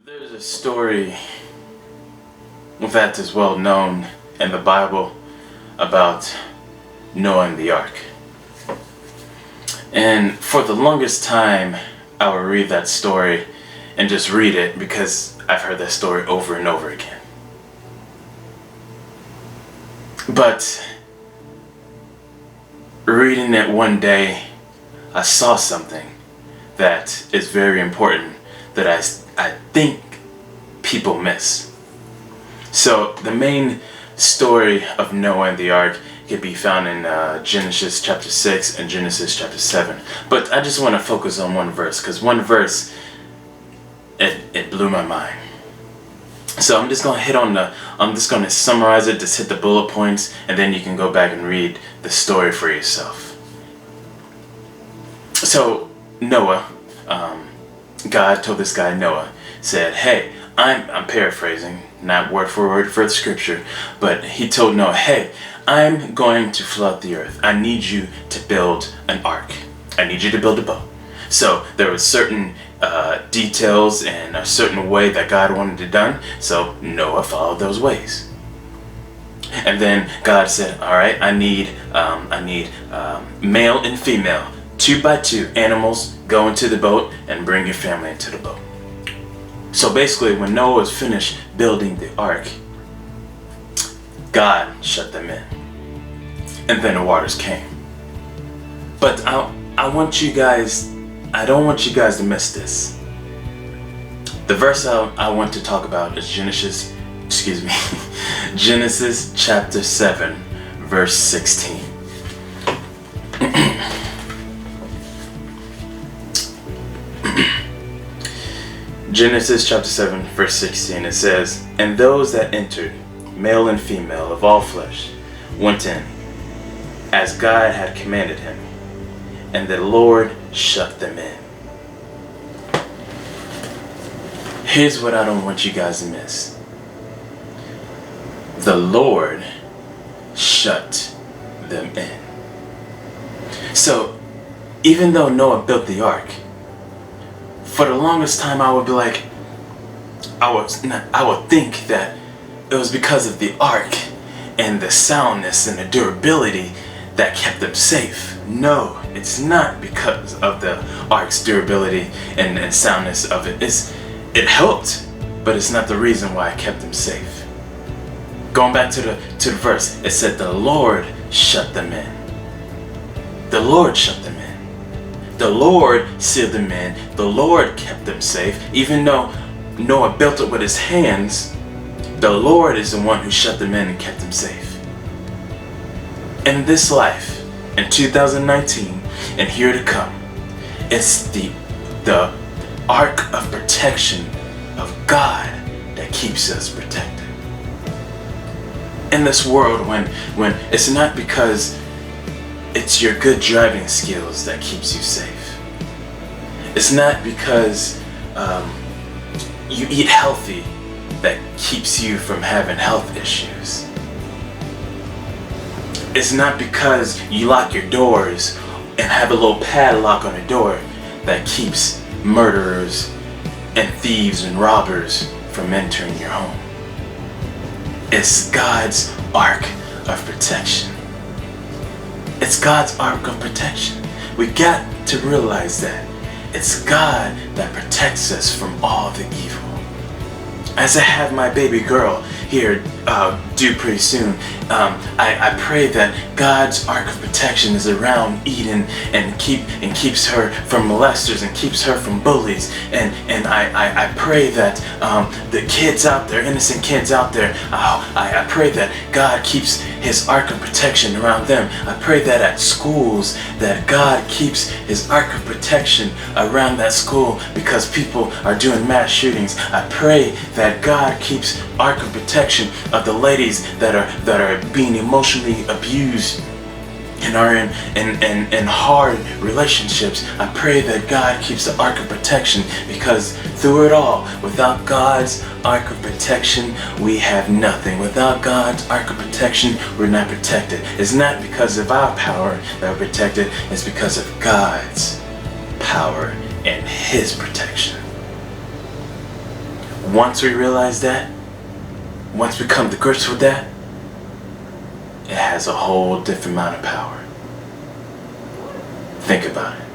There's a story that is well known in the Bible about Noah and the ark. And for the longest time, I would read that story and just read it because I've heard that story over and over again. But reading it one day, I saw something that is very important that I think people miss. So the main story of Noah and the ark can be found in Genesis chapter 6 and Genesis chapter 7. But I just want to focus on one verse, because one verse, it blew my mind. So I'm just going to summarize it, just hit the bullet points, and then you can go back and read the story for yourself. So Noah, God told this guy Noah, said, hey, I'm paraphrasing, not word for word for the scripture, but he told Noah, hey, I'm going to flood the earth. I need you to build an ark. I need you to build a boat. So there were certain details and a certain way that God wanted it done. So Noah followed those ways. And then God said, all right, I need male and female, 2 by 2 animals, go into the boat and bring your family into the boat. So basically, when Noah was finished building the ark, God shut them in. And then the waters came. But I don't want you guys to miss this. The verse I want to talk about is Genesis chapter 7, verse 16. Genesis chapter 7, verse 16, it says, and those that entered, male and female of all flesh, went in, as God had commanded him, and the Lord shut them in. Here's what I don't want you guys to miss. The Lord shut them in. So, even though Noah built the ark, for the longest time I would be like, I would think that it was because of the ark and the soundness and the durability that kept them safe. No, it's not because of the ark's durability and soundness of it. It helped, but it's not the reason why it kept them safe. Going back to the verse, it said the Lord shut them in. The Lord shut them in. The Lord sealed them in. The Lord kept them safe. Even though Noah built it with his hands, the Lord is the one who shut them in and kept them safe. In this life, in 2019, and here to come, it's the ark of protection of God that keeps us protected. In this world, when it's not because it's your good driving skills that keeps you safe. It's not because you eat healthy that keeps you from having health issues. It's not because you lock your doors and have a little padlock on the door that keeps murderers and thieves and robbers from entering your home. It's God's ark of protection. It's God's ark of protection. We got to realize that. It's God that protects us from all the evil. As I have my baby girl here due pretty soon, I pray that God's ark of protection is around Eden and keeps her from molesters and keeps her from bullies. And I pray that the kids out there, innocent kids out there, I pray that God keeps His ark of protection around them. I pray that at schools that God keeps His ark of protection around that school because people are doing mass shootings. I pray that God keeps ark of protection of the ladies that are being emotionally abused and are in hard relationships. I pray that God keeps the ark of protection, because through it all, without God's ark of protection, we have nothing. Without God's ark of protection, we're not protected. It's not because of our power that we're protected, it's because of God's power and His protection. Once we realize that, once we come to grips with that, it has a whole different amount of power. Think about it.